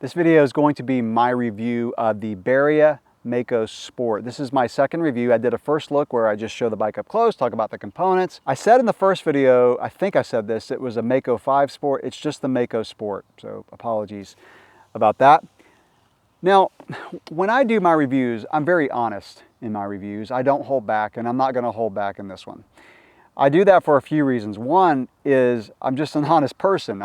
This video is going to be my review of the Berria Mako Sport. This is my second review. I did a first look where I just show the bike up close, talk about the components. I said in the first video, I think I said this, it was a Mako 5 Sport. It's just the Mako Sport, so apologies about that. Now, when I do my reviews, I'm very honest in my reviews. I don't hold back, and I'm not going to hold back in this one. I do that for a few reasons. One is I'm just an honest person.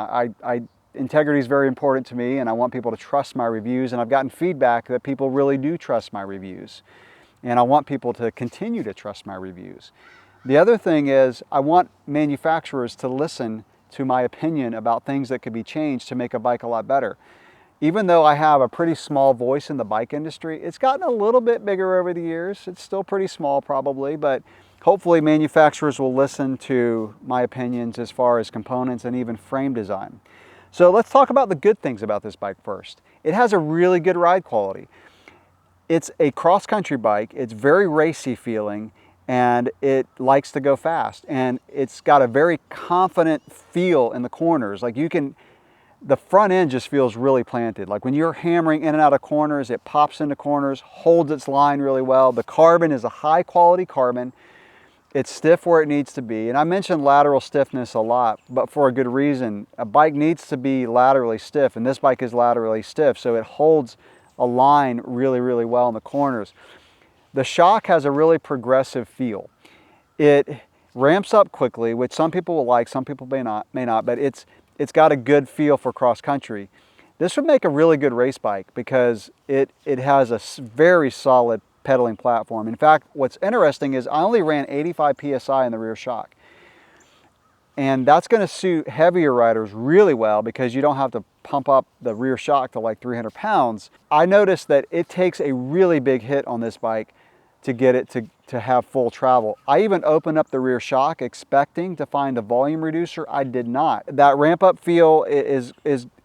Integrity is very important to me, and I want people to trust my reviews, and I've gotten feedback that people really do trust my reviews, and I want people to continue to trust my reviews. The other thing is I want manufacturers to listen to my opinion about things that could be changed to make a bike a lot better. Even though I have a pretty small voice in the bike industry, it's gotten a little bit bigger over the years. It's still pretty small probably, but hopefully manufacturers will listen to my opinions as far as components and even frame design. So let's talk about the good things about this bike first. It has a really good ride quality. It's a cross-country bike. It's very racy feeling, and it likes to go fast. And it's got a very confident feel in the corners. Like the front end just feels really planted. Like when you're hammering in and out of corners, it pops into corners, holds its line really well. The carbon is a high quality carbon. It's stiff where it needs to be. And I mentioned lateral stiffness a lot, but for a good reason. A bike needs to be laterally stiff, and this bike is laterally stiff, so it holds a line really, really well in the corners. The shock has a really progressive feel. It ramps up quickly, which some people will like, some people may not, but it's got a good feel for cross country. This would make a really good race bike because it has a very solid pedaling platform. In fact, what's interesting is I only ran 85 PSI in the rear shock. And that's going to suit heavier riders really well because you don't have to pump up the rear shock to like 300 pounds. I noticed that it takes a really big hit on this bike to get it to have full travel. I even opened up the rear shock expecting to find a volume reducer. I did not. That ramp up feel is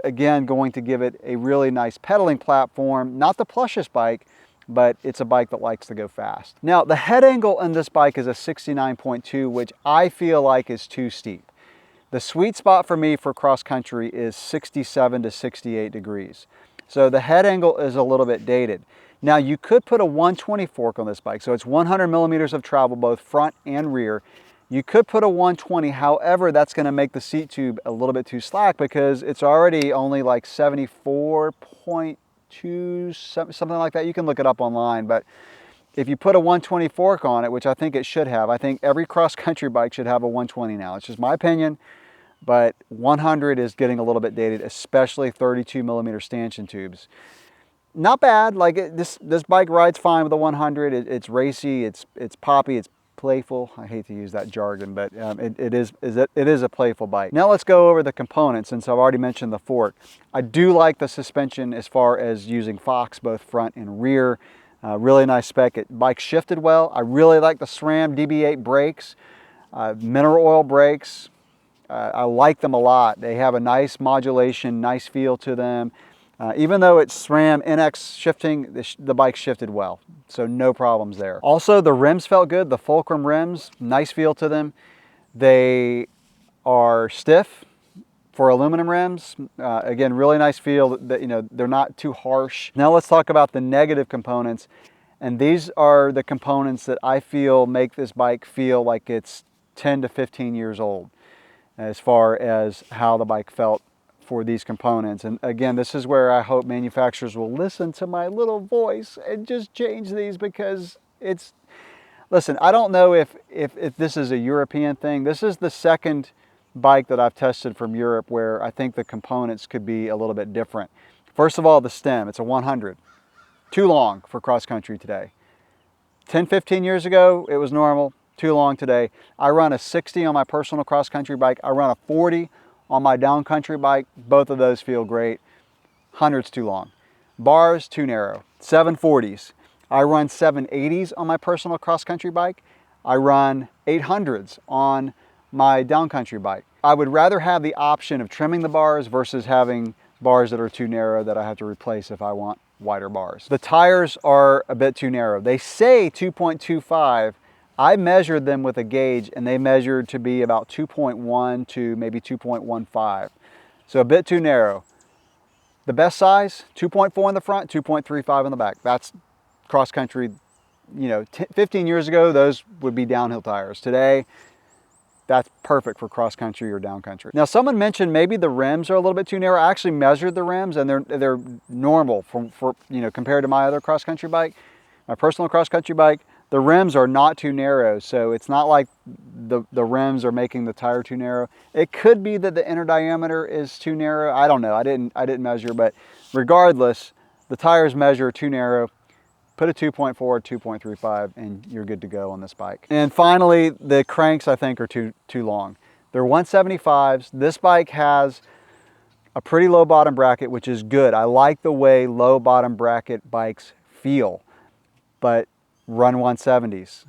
again going to give it a really nice pedaling platform. Not the plushest bike, but it's a bike that likes to go fast. Now, the head angle in this bike is a 69.2, which I feel like is too steep. The sweet spot for me for cross country is 67 to 68 degrees. So the head angle is a little bit dated. Now, you could put a 120 fork on this bike. So it's 100 millimeters of travel, both front and rear. You could put a 120, however, that's gonna make the seat tube a little bit too slack because it's already only like 74.2, something like that. You can look it up online, but if you put a 120 fork on it, which I think it should have, I think every cross-country bike should have a 120 now. It's just my opinion, but 100 is getting a little bit dated, especially 32 millimeter stanchion tubes. Not bad. Like this bike rides fine with a 100. It's racy, it's poppy, it's playful. I hate to use that jargon, but it is a playful bike. Now let's go over the components since I've already mentioned the fork. I do like the suspension as far as using Fox, both front and rear. Really nice spec. Bike shifted well. I really like the SRAM DB8 brakes, mineral oil brakes. I like them a lot. They have a nice modulation, nice feel to them. Even though it's SRAM NX shifting, the bike shifted well, so no problems there. Also, the rims felt good. The Fulcrum rims, nice feel to them. They are stiff for aluminum rims. Again, really nice feel. That they're not too harsh. Now let's talk about the negative components, and these are the components that I feel make this bike feel like it's 10 to 15 years old, as far as how the bike felt for these components. And again, this is where I hope manufacturers will listen to my little voice and just change these because listen, I don't know if this is a European thing. This is the second bike that I've tested from Europe where I think the components could be a little bit different. First of all, the stem, it's a 100. Too long for cross country today. 10, 15 years ago, it was normal. Too long today. I run a 60 on my personal cross country bike. I run a 40 on my down country bike. Both of those feel great. 100's too long. Bars, too narrow. 740s. I run 780s on my personal cross country bike. I run 800s on my down country bike. I would rather have the option of trimming the bars versus having bars that are too narrow that I have to replace if I want wider bars. The tires are a bit too narrow. They say 2.25. I measured them with a gauge and they measured to be about 2.1 to maybe 2.15. So a bit too narrow. The best size, 2.4 in the front, 2.35 in the back. That's cross country. You know, 15 years ago, those would be downhill tires. Today, that's perfect for cross country or down country. Now, someone mentioned maybe the rims are a little bit too narrow. I actually measured the rims, and they're normal for you know, compared to my other cross country bike, my personal cross country bike. The rims are not too narrow, so it's not like the rims are making the tire too narrow. It could be that the inner diameter is too narrow. I don't know. I didn't measure, but regardless, the tires measure too narrow. Put a 2.4, 2.35, and you're good to go on this bike. And finally, the cranks, I think, are too long. They're 175s. This bike has a pretty low bottom bracket, which is good. I like the way low bottom bracket bikes feel, but run 170s.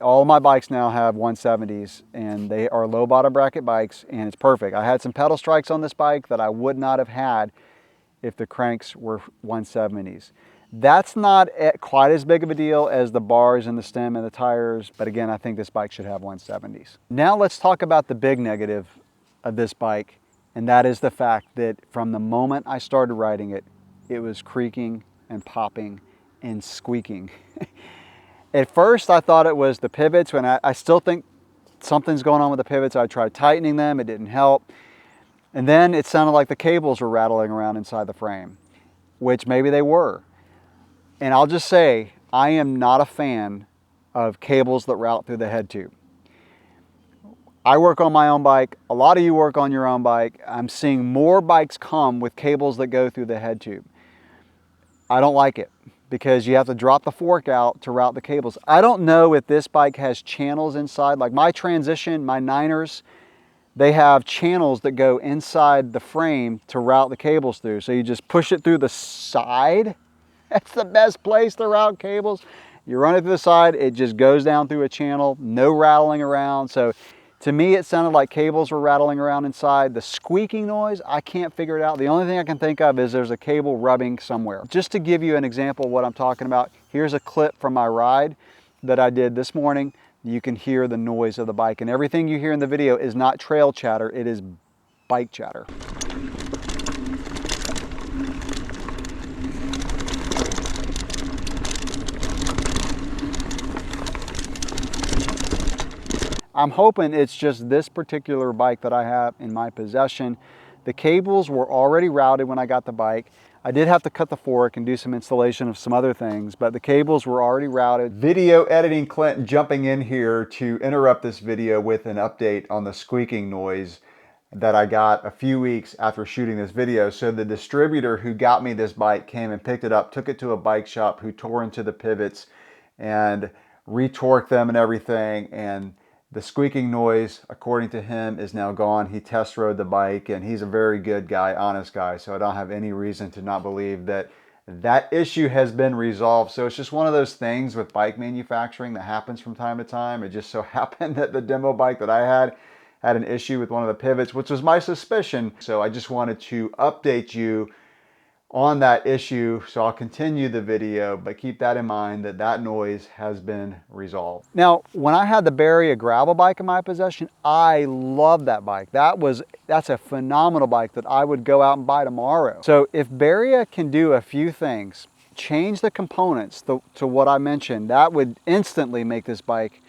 All my bikes now have 170s, and they are low bottom bracket bikes, and it's perfect. I had some pedal strikes on this bike that I would not have had if the cranks were 170s. That's not quite as big of a deal as the bars and the stem and the tires, but again, I think this bike should have 170s. Now let's talk about the big negative of this bike, and that is the fact that from the moment I started riding it, it was creaking and popping and squeaking. At first, I thought it was the pivots, when I still think something's going on with the pivots. I tried tightening them, it didn't help. And then it sounded like the cables were rattling around inside the frame, which maybe they were. And I'll just say, I am not a fan of cables that route through the head tube. I work on my own bike. A lot of you work on your own bike. I'm seeing more bikes come with cables that go through the head tube. I don't like it because you have to drop the fork out to route the cables. I don't know if this bike has channels inside. Like my Transition, my Niners, they have channels that go inside the frame to route the cables through. So you just push it through the side. That's the best place to route cables. You run it through the side, it just goes down through a channel, no rattling around. So to me, it sounded like cables were rattling around inside. The squeaking noise, I can't figure it out. The only thing I can think of is there's a cable rubbing somewhere. Just to give you an example of what I'm talking about, here's a clip from my ride that I did this morning. You can hear the noise of the bike, and everything you hear in the video is not trail chatter, it is bike chatter. I'm hoping it's just this particular bike that I have in my possession. The cables were already routed when I got the bike. I did have to cut the fork and do some installation of some other things, but the cables were already routed. Video editing Clint jumping in here to interrupt this video with an update on the squeaking noise that I got a few weeks after shooting this video. So the distributor who got me this bike came and picked it up, took it to a bike shop, who tore into the pivots and retorqued them and everything, and the squeaking noise, according to him, is now gone. He test rode the bike, and he's a very good guy, honest guy, so I don't have any reason to not believe that that issue has been resolved. So it's just one of those things with bike manufacturing that happens from time to time. It just so happened that the demo bike that I had an issue with one of the pivots, which was my suspicion. So I just wanted to update you on that issue. So I'll continue the video, but keep that in mind that that noise has been resolved. Now, when I had the Berria gravel bike in my possession, I love that bike. That's a phenomenal bike that I would go out and buy tomorrow. So if Berria can do a few things, change the components to what I mentioned, that would instantly make this bike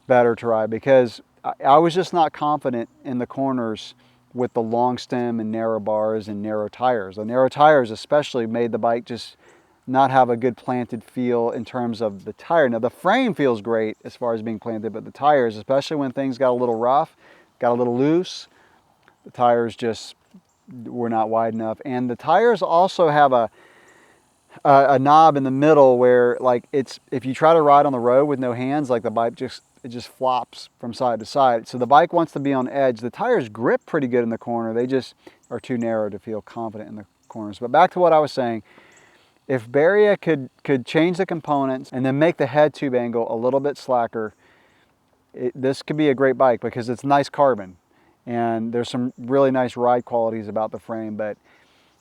better to ride, because I was just not confident in the corners with the long stem and narrow bars and narrow tires. The narrow tires especially made the bike just not have a good planted feel in terms of the tire. Now the frame feels great as far as being planted, but the tires, especially when things got a little rough, got a little loose, the tires just were not wide enough. And the tires also have a knob in the middle where, like, if you try to ride on the road with no hands, like the bike it just flops from side to side. So the bike wants to be on edge. The tires grip pretty good in the corner. They just are too narrow to feel confident in the corners. But back to what I was saying, if Berria could change the components and then make the head tube angle a little bit slacker, this could be a great bike because it's nice carbon. And there's some really nice ride qualities about the frame. But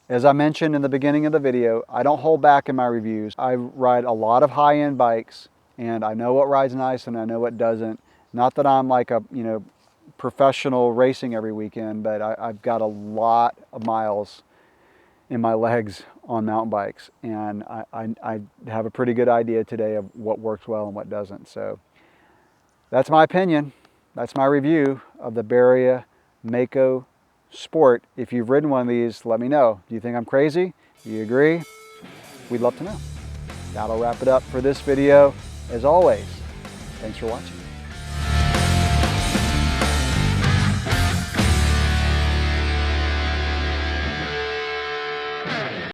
as I mentioned in the beginning of the video, I don't hold back in my reviews. I ride a lot of high-end bikes, and I know what rides nice and I know what doesn't. Not that I'm like a professional racing every weekend, but I've got a lot of miles in my legs on mountain bikes. And I have a pretty good idea today of what works well and what doesn't. So that's my opinion. That's my review of the Berria Mako Sport. If you've ridden one of these, let me know. Do you think I'm crazy? Do you agree? We'd love to know. That'll wrap it up for this video. As always, thanks for watching.